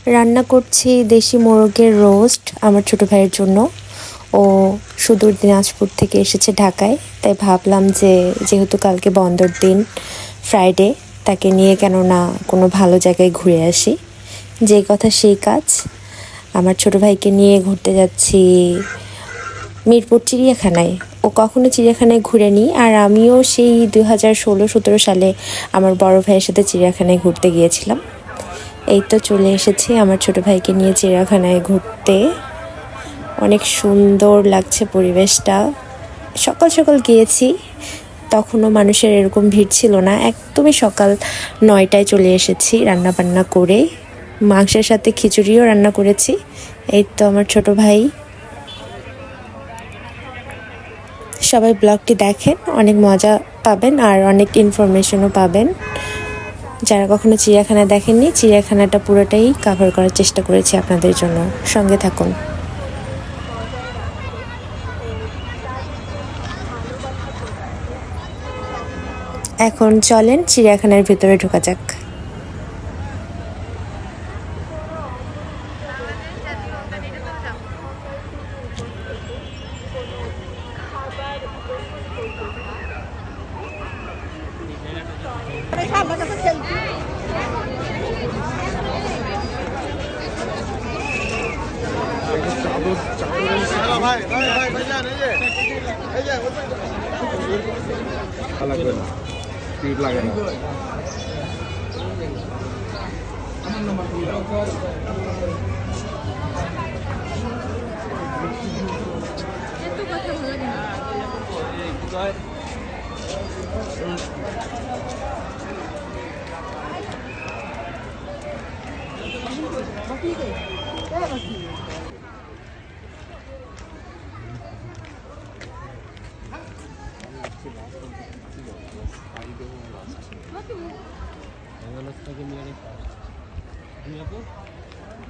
রান্না করছি দেশি মোরগের রোস্ট আমার ছোট ভাইয়ের জন্য। ও সুদূর দিনাজপুর থেকে এসেছে ঢাকায়, তাই ভাবলাম যে যেহেতু কালকে বন্ধের দিন ফ্রাইডে, তাকে নিয়ে কেন না কোনো ভালো জায়গায় ঘুরে আসি। যেই কথা সেই কাজ, আমার ছোট ভাইকে নিয়ে ঘুরতে যাচ্ছি মিরপুর চিড়িয়াখানায়। ও কখনো চিড়িয়াখানায় ঘুরেনি, আর আমিও সেই 2016-17 সালে আমার বড় ভাইয়ের সাথে চিড়িয়াখানায় ঘুরতে গিয়েছিলাম। এই তো চলে এসেছি আমার ছোট ভাইকে নিয়ে চিড়িয়াখানায় ঘুরতে। অনেক সুন্দর লাগছে পরিবেশটা। সকাল সকাল গিয়েছি, তখনও মানুষের এরকম ভিড় ছিল না। একদমই সকাল 9টায় চলে এসেছি রান্না বান্না করে। মাংসের সাথে খিচুড়িও রান্না করেছি। এই তো আমার ছোট ভাই। সবাই ব্লগটি দেখেন, অনেক মজা পাবেন আর অনেক ইনফরমেশনও পাবেন। যারা কখনো চিড়িয়াখানা দেখেননি, চিড়িয়াখানাটা পুরোটাই কভার করার চেষ্টা করেছি আপনাদের জন্য। সঙ্গে থাকুন। এখন চলেন চিড়িয়াখানার ভিতরে ঢোকা যাক।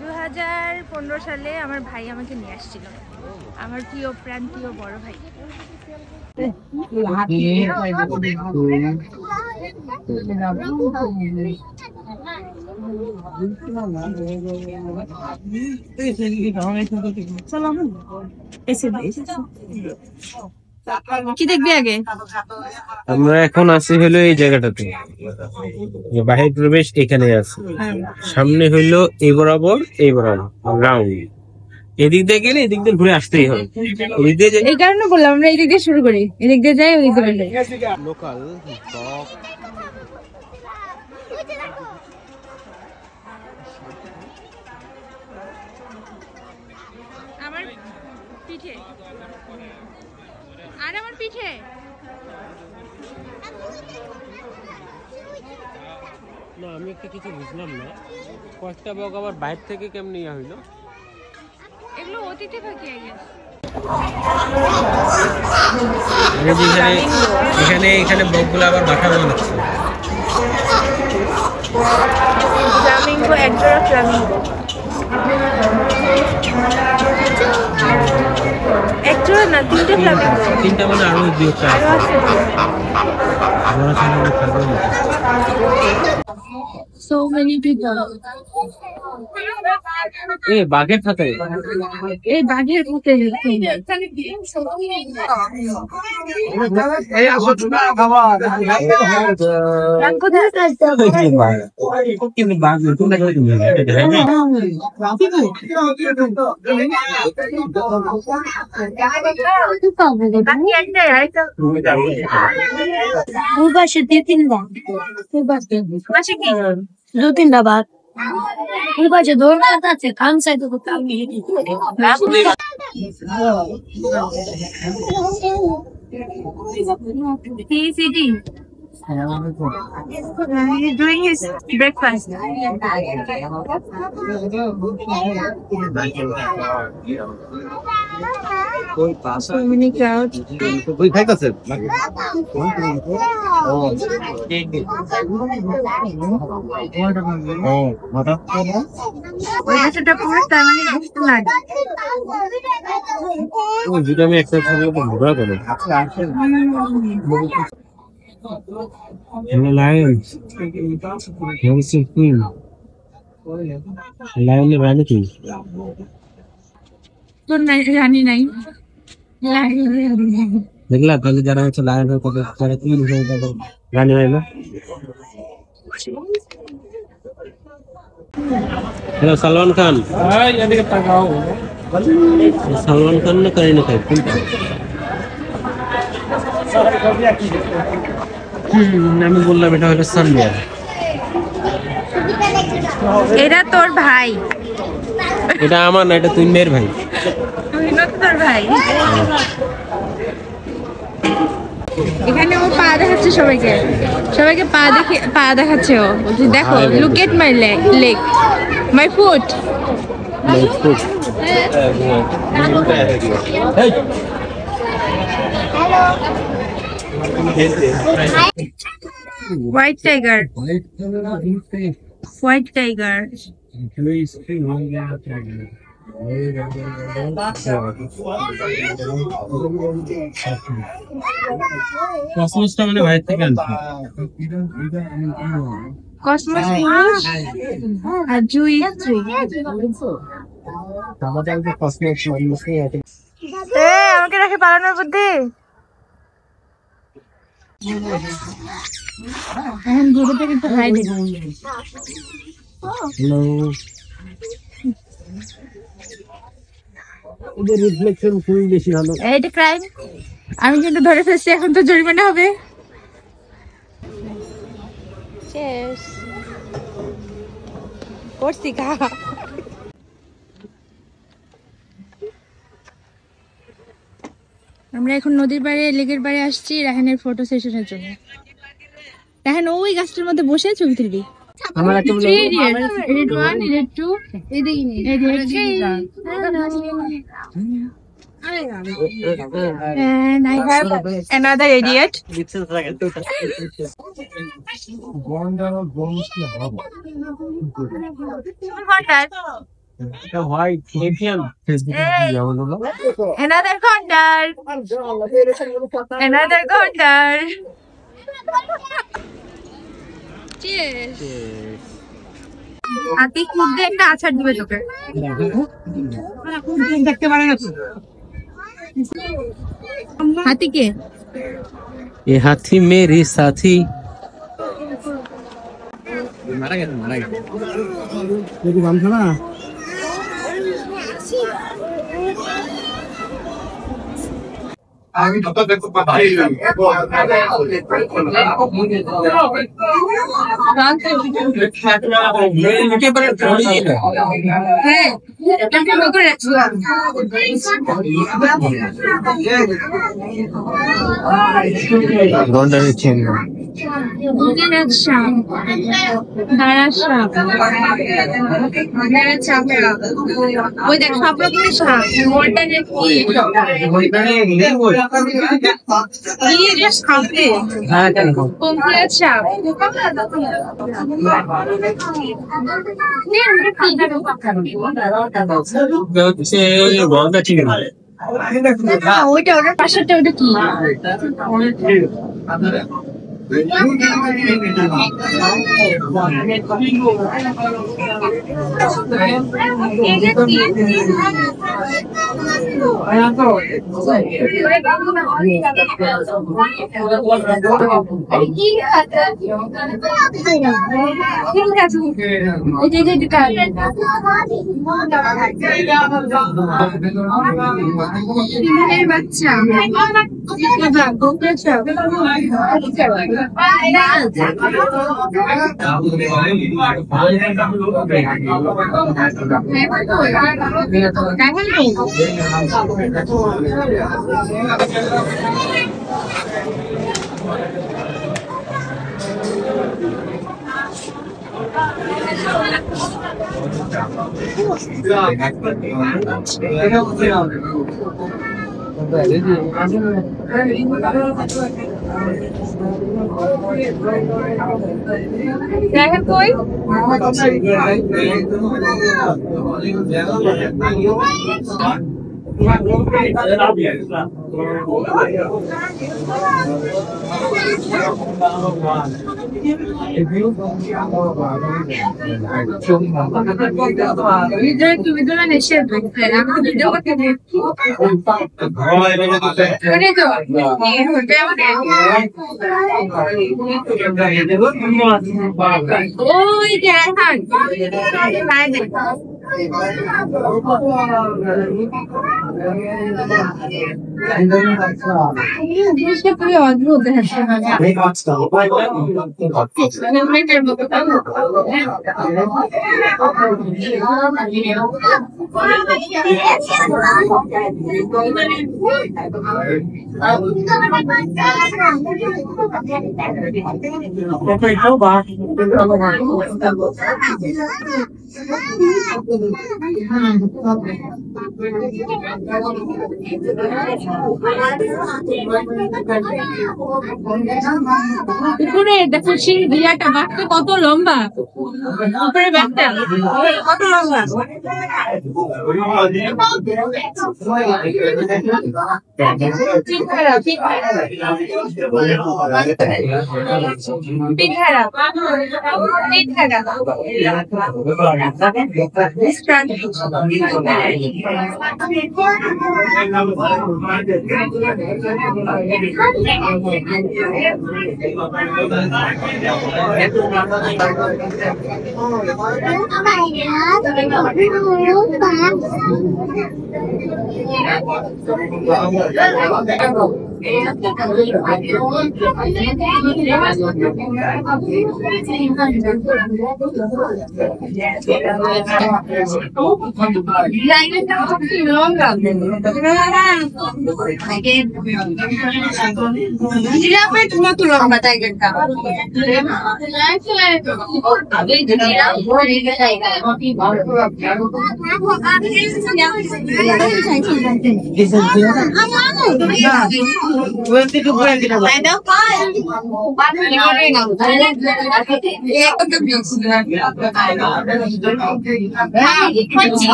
(2015) সালে আমার ভাই আমাকে নিয়ে আসছিল, আমার প্রিয় প্রান্তীয় বড় ভাই। কি দেখবি আগে? আমরা এখন আছি হলো এই জায়গাটাতে, বাহির প্রবেশ এখানে আছে। সামনে হইলো এই বরাবর রাউন্ড। এদিক দিয়ে গেলে এদিক দিয়ে ঘুরে আসতেই হবে। এই কারণে বললাম আমরা এই দিক দিয়ে শুরু করি, এদিক দিয়ে যাই, ওই দিক দিয়ে যাই। লোকাল আমার পিঠে আর আমার পিঠে না, আমি একটা কিছু বুঝলাম না, কয়েকটা বক আবার বাইরে থেকে কেমন ইয়া হইলো। এগুলো অতীতে পাকিয়ে গেছে। এখানে বকগুলো আবার বাসা বানাচ্ছে। ফ্লামিঙ্গো, একজোড়া ফ্লামিঙ্গো, একজোড়া না, তিনটে ফ্লামিঙ্গো। তিনটা মানে আরো দুই একটা আছে। So many people. বাঘের সাথে বাঘের সাথে দু-তিনটা বাঘ এই পাশে দৌড়াতে আছে, খান সাইডে করতে আমি He's eating. He's doing his breakfast. So many crowds. And the lions. Have a seat. লায়নের রানী কি? তোর নাই রানী নাই। দেখলা তাহলে যারা হচ্ছে লায়নের কত যারা কি রানী হয় না। হ্যালো সালমান খান। সালমান খান না কারিনা কাইফ কোনটা? আমি বললাম এটা হলো সানবিয়ার। এটা তোর ভাই। এটা আমার না, এটা তুই মেয়ের ভাই। তোর ভাই। এখানে ও পা দেখাচ্ছে সবাইকে, সবাইকে পা দেখাচ্ছে ও। দেখো, look at my leg, my foot. White tiger, white tiger. কসমসটা মানে বাইরে থেকে আনছি। কসমস পুরুষ আর জুই। আমাকে রেখে পালানোর বুদ্ধি। এখন ঘুরতে কিন্তু হাই দেবো। রিফ্লেকশন খুবই বেশি ভালো। এইটা ক্রাইম, আমি কিন্তু ধরে ফেলছি, এখন তো জরিমানা হবে। করছি কা। আমরা এখন নদীর পাড়ে, লেকের পাড়ে আসছি রাহানের ফটো সেশনের জন্য। রাহান ওই গাছটার মধ্যে বসে ছবি তুলবি। আমার একটা and I have another idiot. white Asian. Another condor. Another condor. Cheers. আতি খুব দিয়ে একটা আছাড় দিবে তোকে। দেখতে পারে না। হাতি কে? ये हाथी मेरी साथी। मारा गया देखो काम था ना। आगे तो देखो पता ही नहीं इनके पर थोड़ी है क्या लोग गोंडा चेन ওই দেখ সব রকমের সাপ, ওইটা ওটার পাশেরটা ওটা কি? জিনিসটা খুবই অদ্ভুত দেখাচ্ছে উপরে দেখো সেই বিয়াটা বাঘটা কত লম্বা উপরে বাঘটা কত লম্বা পিঠারা জিরাফের মতো লম্বা টাইগারটা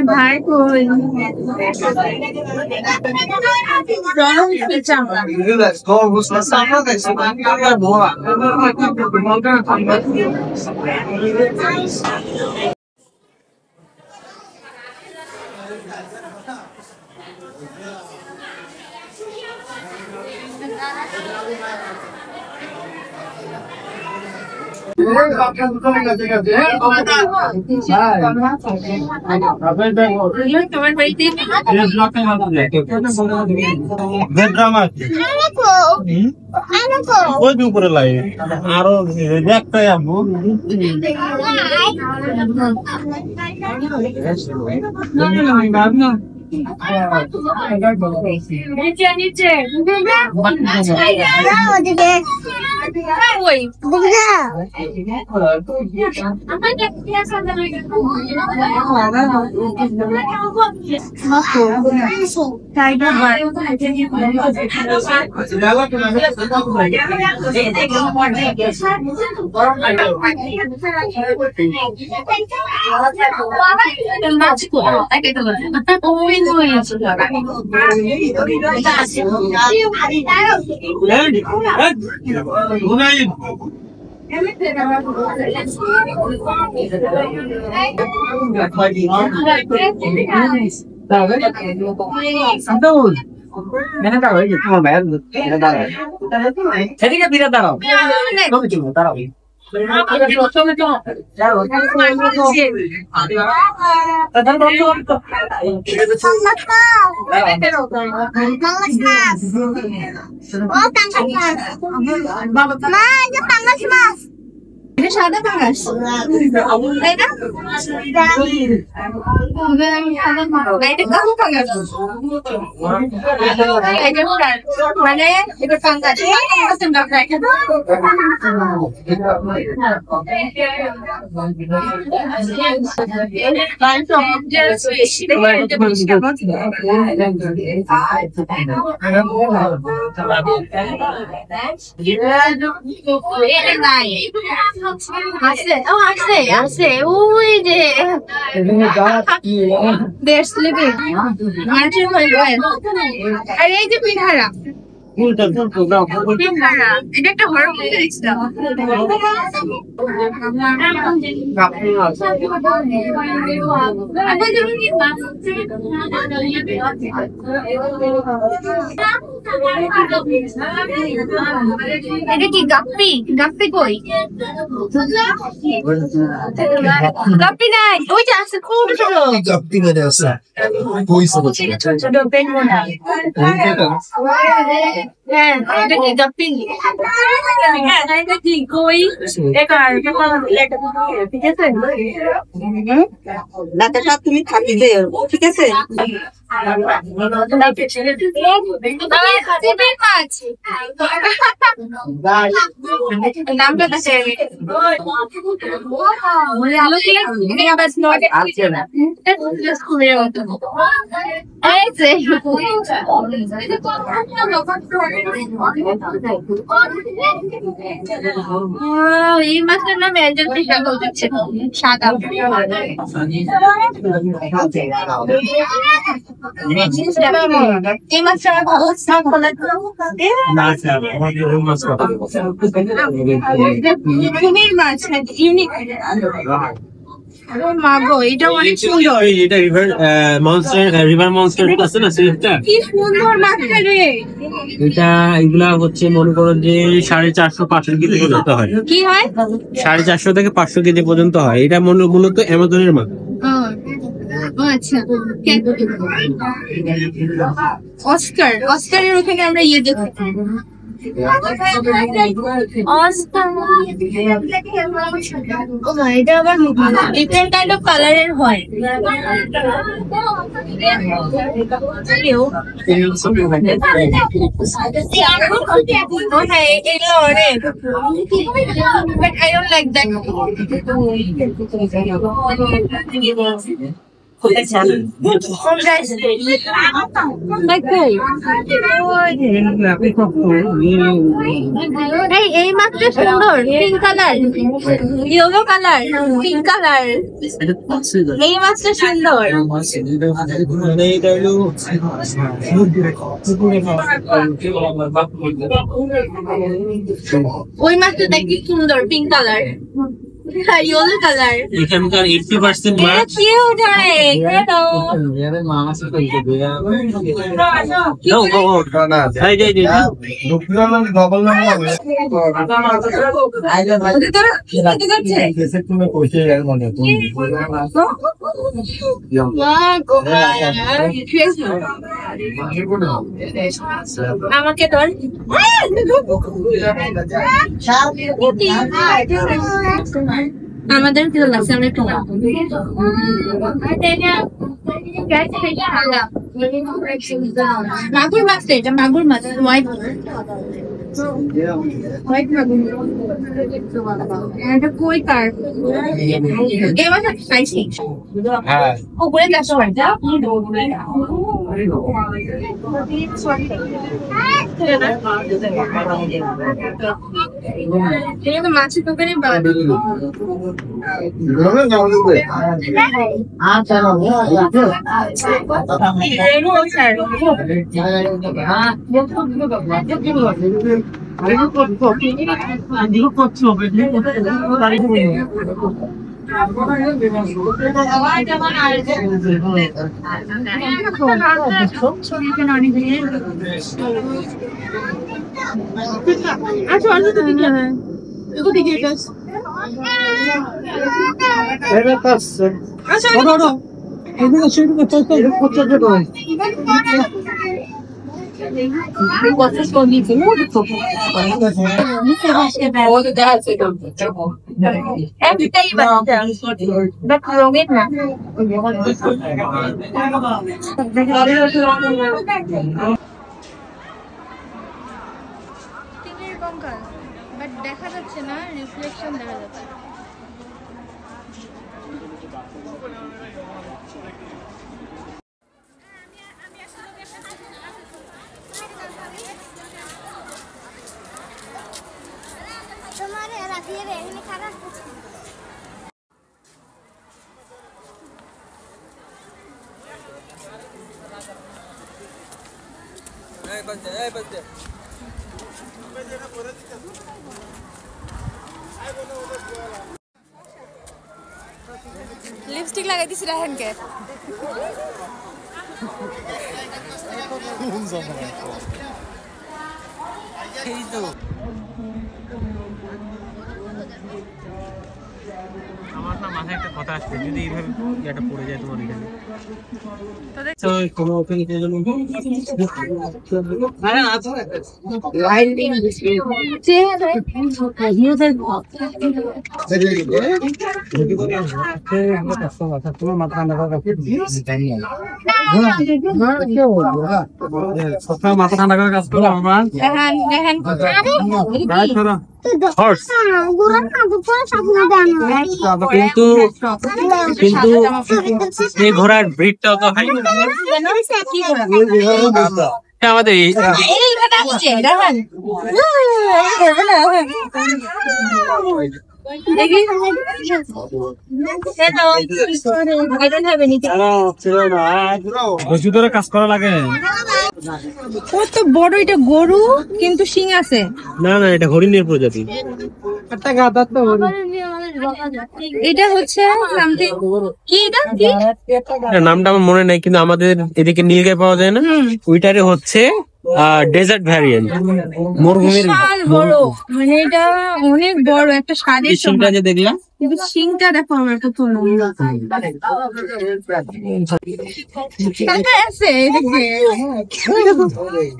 ভাই কই তোমার বাড়িতে ওই উপরে লাগে আরো একটাই আনবো নিচে নিচে ওই সেদিকে ফিরে দাঁড়াও দাঁড়াও এটা সাদা পাঙাশ তাই না? এটা কালো পাঙাশ মানে এটা পাঙ্গাস আছে ওই যে আর এই যে পিঠারা এটা একটা হরর এটা কি গাপ্পি গাপ্পি কই গাপ্পি নাই ওই যে আছে খুব ছোট গাপ্পি মানে আছে কই ছোট ছোট পেন মোনা হ্যাঁ এটা কি গাপ্পি এটা কি কই একার ঠিক আছে দাঁতে সব তুমি থাকি দে ঠিক আছে নামটা এই মাছটার নাম সাদা এই মাছটা ভালো কুমির মাছ ইউনিক মাগো এটা অনেক সুন্দর এটা রিভার মনস্টার আছে না সেটা কি সুন্দর মাছটা রে এটা এগুলা হচ্ছে মনে করো যে 450-500 কেজি পর্যন্ত হয় কি হয় 450 থেকে 500 কেজি পর্যন্ত হয় এটা মূলত অ্যামাজনের মাছ আচ্ছা অস্কারের ওখানে আমরা ইয়ে দেখি এটা আবার ডিফারেন্ট কাইন্ড অফ কালারের হয় এগুলো অনেক but I don't like that. এই মাছটা সুন্দর pink colour yellow colour pink colour এই মাছটা সুন্দর ওই মাছটা দেখতে সুন্দর পিঙ্ক কালার yellow color. এখানকার 80% মাছ cute হয় hello আমাকে তোর আমাদের কি লাগছে আমরা একটু মাগুর মাছ এটা মাগুর মাছ হোয়াইট মাগুর এটা কই কার এই মাছ খাইছি হ্যাঁ ও বলে যাচ্ছে মাছের দোকানে একটাই বাচ্চা বাট রঙের না তিনের কঙ্কাল বাট দেখা যাচ্ছে না রিফ্লেকশন দেখা যাচ্ছে লিপস্টিক লাগাই দিছি রাহানকে এই তো আমার না মাথায় একটা কথা আসছে, যদি এইভাবে এটা পড়ে যায় তোমার এখানে তো কোনো ওপেন করে দেবো মাথা ঠান্ডা করে কাজ করো আমার কিন্তু কিন্তু এই ঘোড়ার ব্রিডটাও তো হাই আমাদের কাজ করা লাগে কত বড় এটা গরু কিন্তু শিং আছে না না এটা হরিণের প্রজাতি এটা হচ্ছে something কি এটা কি এটার নামটা আমার মনে নাই, কিন্তু আমাদের এদিকে নীলগাই পাওয়া যায় না, ওইটারে হচ্ছে ডেজার্ট ভ্যারিয়েন্ট, মরুভূমির বিশাল বড়, মানে এটা অনেক বড় একটা স্বাদের শিংটা যে দেখলাম, কিন্তু শিংটা দেখো আমার কত লম্বা কাকা আছে এদিকে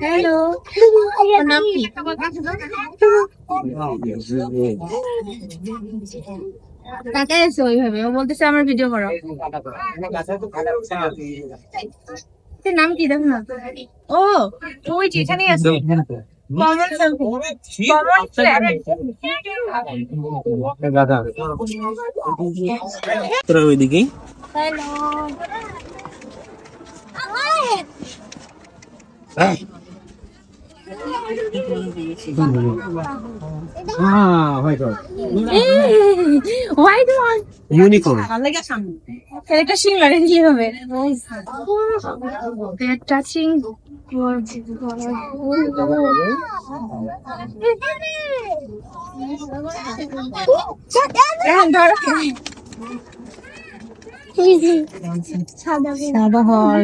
হ্যালো নাম কি কাকা আছে ওইভাবে ও বলতেছে আমার ভিডিও করো নাম কি দেখো না ও ওই যে এখানে আছে তোরা ওইদিকেই ইউনিকর্ন একটা শিং লাগে কি হবে টাচিং সাদা হয়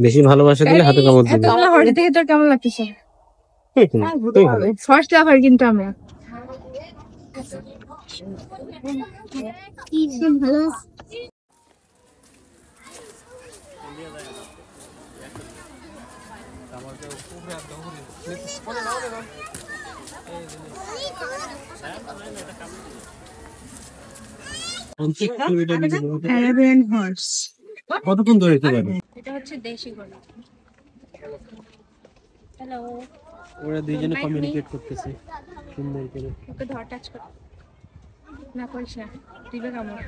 বেশি ভালোবাসা দিলে হাতে কামড় দিবে। দেখে তোর কেমন লাগতেছে ফার্স্ট লাভার কিন্তু আমি কতক্ষণ ধরে যেতে পারবে? এটা হচ্ছে দেশি ঘোড়া হ্যালো ওরা দুইজনে কমিউনিকেট করতেছে সুন্দর করে। ওকে ধর টাচ কর না করিস না দিবে কামড়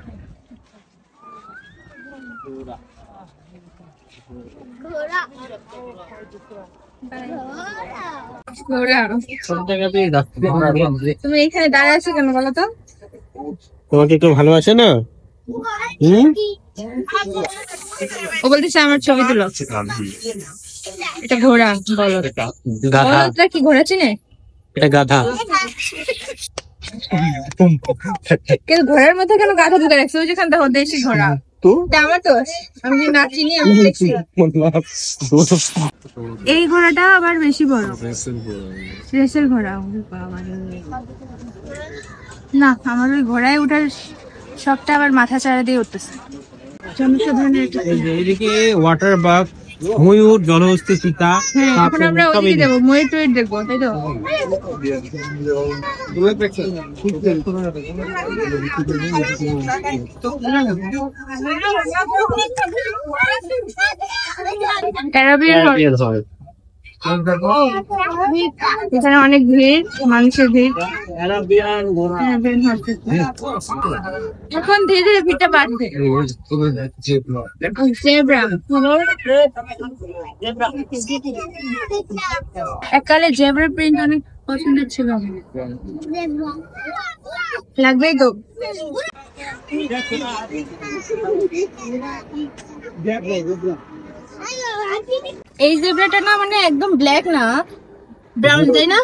সব জায়গাতেই যাচ্ছে। তুমি এখানে দাঁড়িয়ে আছো কেন বলো তো তোমাকে কেউ ভালোবাসে না? ও বলতেছে আমার ছবি তুলো এটা ঘোড়া বলো গাধা, বলো কি ঘোড়া চিনে এটা গাধা। কিন্তু ঘোড়ার মধ্যে কেন গাধা ঢুকে রাখছে ওই যেখানটা দেশি ঘোড়া তো আমার তো আমি যদি না চিনি আমি দেখছি এই ঘোড়াটা আবার বেশি বড় রেসের ঘোড়া না আমার ওই ঘোড়ায় ওঠার সবটা আবার মাথা চাড়া দিয়ে উঠতেছে। জনসাধারণের একটা এদিকে ওয়াটার বাগ, ময়ূর, জলহস্তি, চিতা। হ্যাঁ, এখন আমরা ওইদিকে যাবো, ময়ূর টয়ূর দেখবো, তাই তো? Caribbean horse। এখানে অনেক ভিড়, মানুষের ভিড়। Caribbean horse। এখন ধীরে ধীরে ভিড়টা বাড়ছে। জেব্রা, এককালে জেব্রা প্রিন্ট অনেক পছন্দের ছিল। লাগবেই তো। এই জেব্রাটা না মানে একদম ব্ল্যাক না, ব্রাউন, তাই না?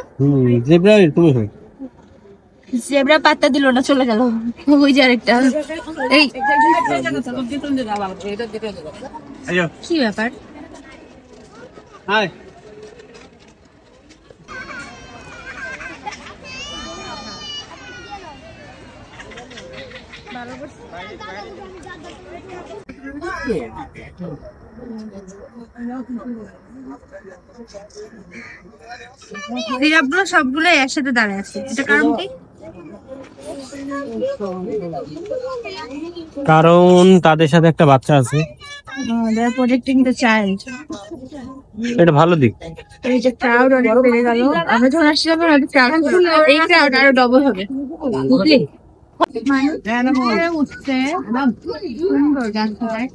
জেব্রা তুমি হয়। জেব্রা পাত্তা দিল না, চলে গেল। ওই যে আরেকটা। এই কি ব্যাপার? হাই। জিরাফগুলো সবগুলো একসাথে দাঁড়ায় আছে, এটা কারণ কি? কারণ তাদের সাথে একটা বাচ্চা আছে। They are protecting the child. এটা ভালো দিক। এই যে ক্রাউড অনেক বেড়ে গেল, আমরা যখন আসছিলাম এই ক্রাউড আরো ডবল হবে, বুঝলি? মানুষ উঠছে, সুন্দর গাছটায়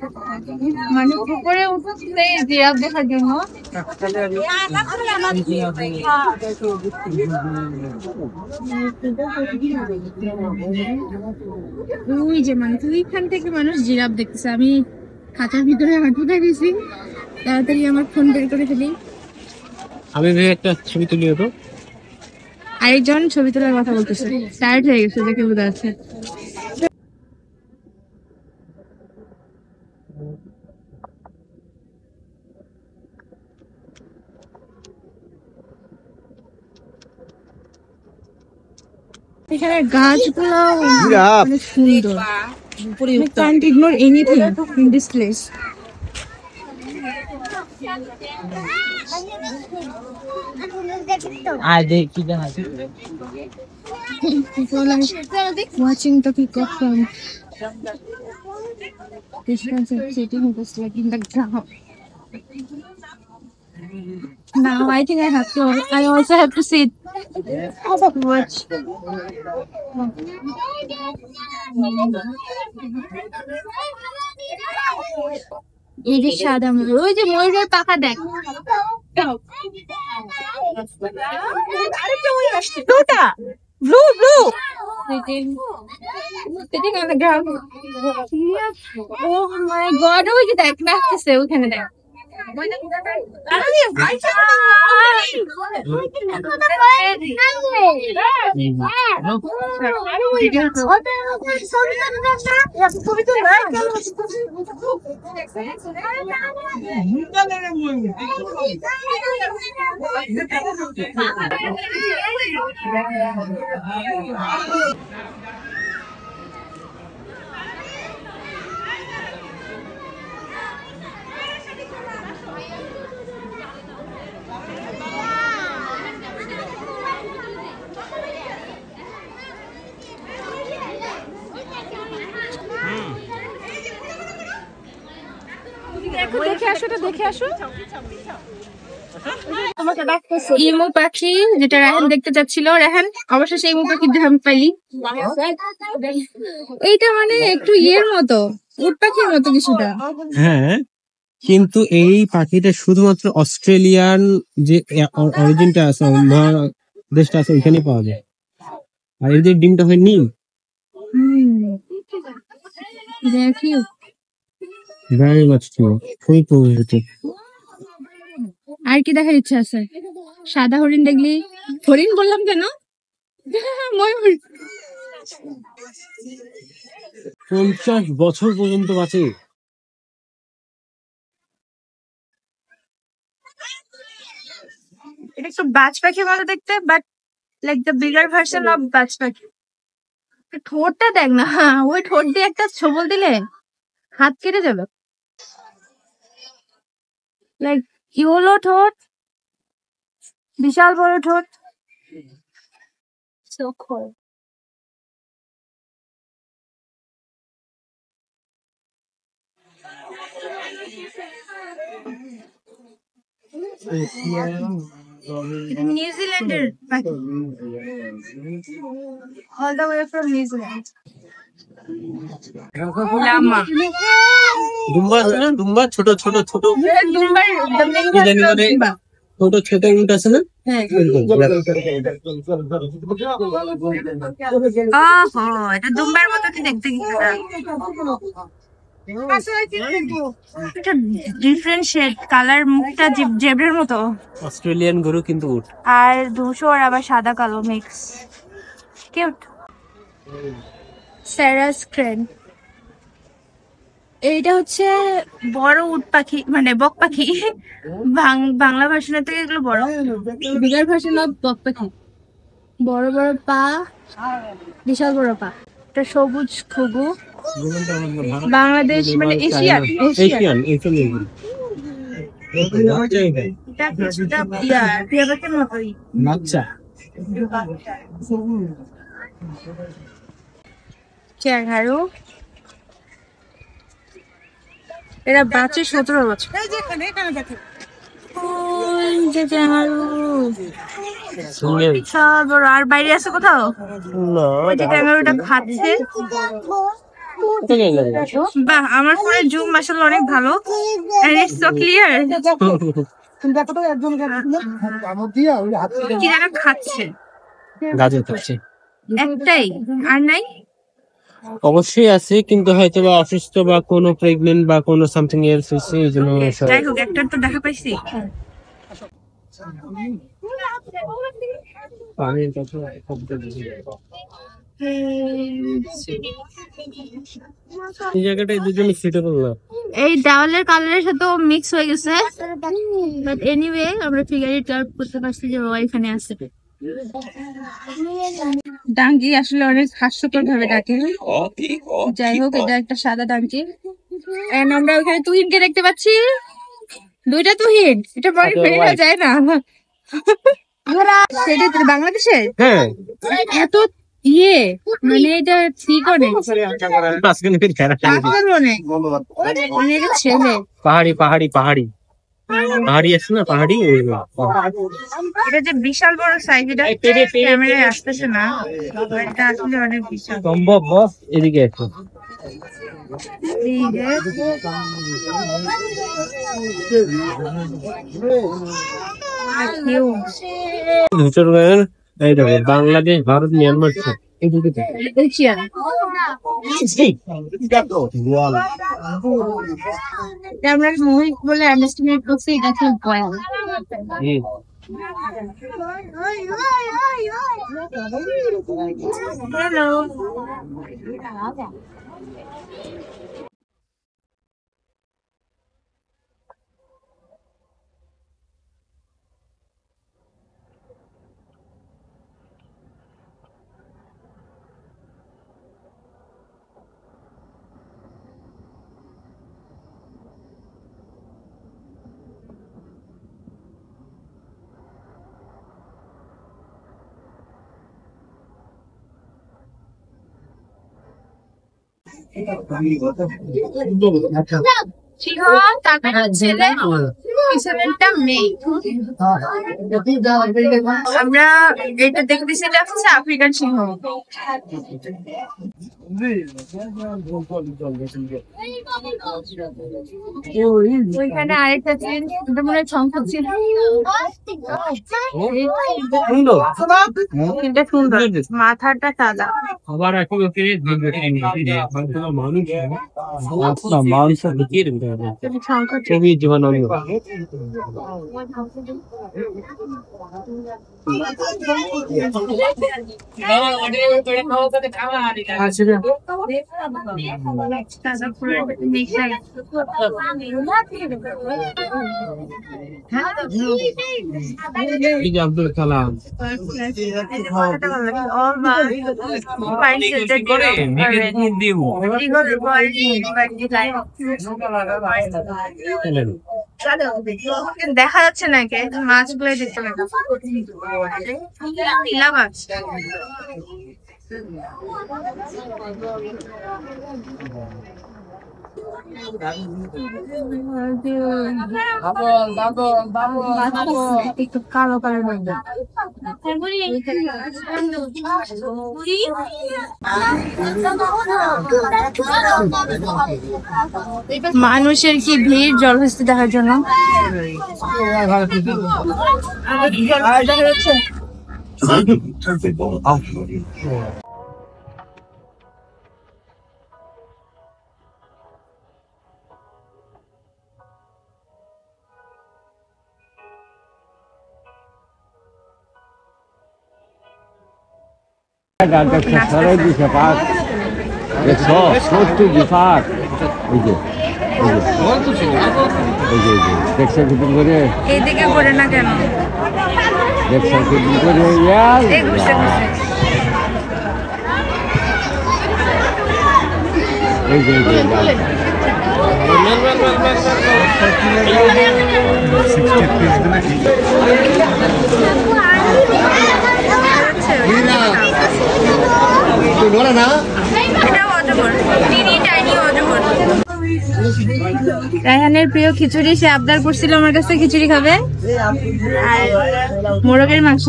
মানুষ উপরে উঠছে জিরাফ দেখার জন্য। ওই যে মানুষ ওইখান থেকে মানুষ জিরাফ দেখতেছে। আমি খাঁচার ভিতরে হাঁটুতে গেছি, তাড়াতাড়ি আমার ফোন বের করে ফেলি। আমি ভেবে একটা ছবি তুলি হতো। আরেকজন ছবি তোলার কথা বলতেছে, টায়ার্ড হয়ে গেছে দেখে বোঝা যাচ্ছে। এখানে গাছগুলো অনেক সুন্দর। You can't ignore anything in this place. People are watching the peacock from distance and sitting just like in the ground. Now I think I also have to sit. Watch. এই যে সাদা ময়ূর, ওই যে ময়ূরের পাখা দেখ। Sitting on the ground. Oh my God! ওই যে দেখ নাচতেছে ওখানে দেখ। ইমু পাখি যেটা রাহান দেখতে চাচ্ছিল, রাহান অবশেষে ইমু পাখি আমি পাইলি। এইটা মানে একটু ইয়ের মতো, উট পাখির মতো কিছুটা। হ্যাঁ, কিন্তু এই পাখিটা শুধুমাত্র অস্ট্রেলিয়ান যে অরিজিনটা আছে, দেশটা আছে, ওইখানেই পাওয়া যায়। আর এর যে ডিমটা হয় নীল। দেখি ভেরি মাচ খুবই পজিটিভ। আর কি দেখার ইচ্ছা আছে? সাদা হরিণ দেখলি? হরিণ বললাম কেন? ময়ূর। 50 বছর পর্যন্ত বাঁচে। এটা একটু বাজ পাখি মতো দেখতে, but like the bigger version of বাজ পাখি। ঠোঁটটা দেখ না, ওই ঠোঁট দিয়ে একটা ছবল দিলে হাত কেটে যাবে। লাইক কি হলো ঠোঁট, বিশাল বড় ঠোঁট। নিউজিল্যান্ডের পাখি, all the way from New Zealand. Lama, দুম্বা আছে না, দুম্বা ছোট ছোট ছোট দুম্বার কি জানি বলে, ছোট ছোট উট আছে না? এটা দুম্বার মতো কি দেখতে, ডিফারেন্ট শেড কালার, মুখটা জেব্রার মতো। অস্ট্রেলিয়ান গরু কিন্তু উট। আর ধূসর আবার সাদা কালো মিক্স, কিউট। স্যারাস ক্রেন, এইটা হচ্ছে বড় উট পাখি, মানে বক পাখি। বাংলা ভাষণের থেকে এগুলো বড়, বিগার ভাষণ বক পাখি। বড় বড় পা, বিশাল বড় পা। এটা সবুজ ঘুঘু, বাংলাদেশ মানে এশিয়ান। এশিয়ান এশিয়ান এটা কিছুটা টিয়া পাখির মতোই। আচ্ছা, ক্যাঙ্গারু, এরা বাঁচে 17 বছর। বিশাল বড়। আর বাইরে আছে কোথাও? ওই যে ক্যাঙ্গারুটা খাচ্ছে। বাহ, আমার ফোনের জুম মাশাআল্লাহ অনেক ভালো, and it's so clear। কি যেন খাচ্ছে, গাজর খাচ্ছে। একটাই, আর নাই? অবশ্যই আছে, কিন্তু হয়তো বা অসুস্থ বা কোনো প্রেগনেন্ট বা কোনো সামথিং এলস হয়েছে, এই জন্য। যাই হোক, একটা তো দেখা পাইছি। এই জায়গাটায় দুজনে সুইটেবল না। এই দেওয়ালের কালারের সাথে মিক্স হয়ে গেছে, বাট এনিওয়ে আমরা ফিগার ইট আউট করতে পারছি যে ও এখানে আছে। ডাঙ্গি আসলে অনেক হাস্যকর ভাবে ডাকে। যাই হোক, এটা একটা সাদা ডাঙ্গি। এন্ড আমরা ওখানে তুহিনকে দেখতে পাচ্ছি, দুইটা তুহিন। এটা বড় ফেরা যায় না। সেটা বাংলাদেশের, হ্যাঁ, এত মানে এটা ঠিক অনেক মানে এটা ছেলে। পাহাড়ি পাহাড়ি পাহাড়ি পাহাড়ি আছে না, পাহাড়ি। এটা যে বিশাল বড় সাইজ, এটা ক্যামেরায় আসতেছে না, এটা আসলে অনেক বিশাল। সম্ভব বস, এদিকে আছে। বাংলাদেশ, ভারত, মিয়ানমার, আমরা মোহিত বলে আন্ডারস্ট্যান্ড করছি, এটা খুব ভয়াল। হ্যালো, সিংহ, তারপরে ছেলে, পিছনেরটা মেয়ে। আমরা এটা দেখতেছি, এটা হচ্ছে আফ্রিকান সিংহ। ওইখানে আরেকটা ছিল, এটা মনে হয় শঙ্কর ছিল। এটা সুন্দর, মাথাটা সাদা। আবার এখন মানুষ শঙ্কর ছবি জীবন আব্দুল কালাম দেখা যাচ্ছে নাকি মাছগুলো দেখতে মাছ একটু কালো কালার মানুষের কি ভিড় জলহস্তি দেখার জন্য। এইদিকে করে না কেন রায়হানের প্রিয় খিচুড়ি, সে আবদার করছিল আমার কাছে খিচুড়ি খাবে আর মোরগের মাংস।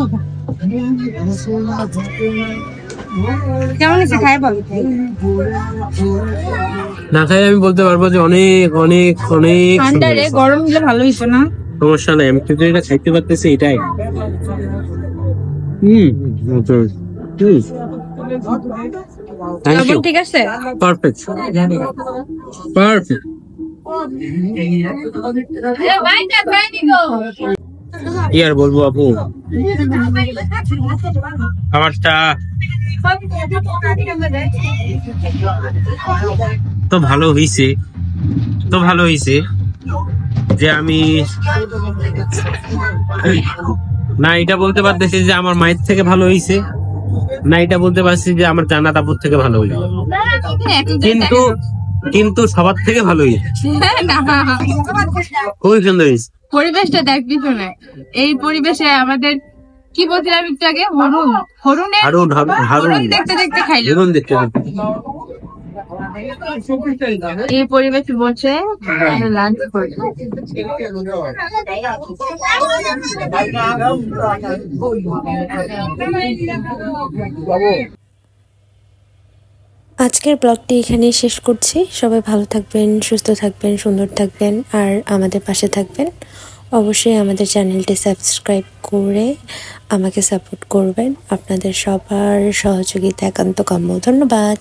কেমন হয়েছে খাই বল? না খাই আমি বলতে পারবো যে অনেক অনেক অনেক ঠান্ডা রে, গরম হলে ভালো হইতো না। সমস্যা নাই, আমি খিচুড়িটা খাইতে পারতেছি এটাই। ঠিক আছে, পারফেক্ট পারফেক্ট। কি আর বলবো আপু, আমারটা তো ভালো হইছে, তো ভালো হইছে যে আমি না এটা বলতে পারতেছি যে আমার মায়ের থেকে ভালো হইছে, না এটা বলতে পারছি যে আমার জান্নাত আপুর থেকে ভালো হইছে, কিন্তু কিন্তু সবার থেকে ভালো হইছে, খুবই সুন্দর হইছে। পরিবেশটা দেখ পিছনে, এই পরিবেশে আমাদের কি বলছিলাম একটু আগে, হরুন দেখতে দেখতে খাইলো, হরুন দেখতে এই পরিবেশে বসে লাঞ্চ করছে। আজকের ব্লগটি এখানেই শেষ করছি। সবাই ভালো থাকবেন, সুস্থ থাকবেন, সুন্দর থাকবেন আর আমাদের পাশে থাকবেন। অবশ্যই আমাদের চ্যানেলটি সাবস্ক্রাইব করে আমাকে সাপোর্ট করবেন। আপনাদের সবার সহযোগিতা একান্ত কাম্য। ধন্যবাদ।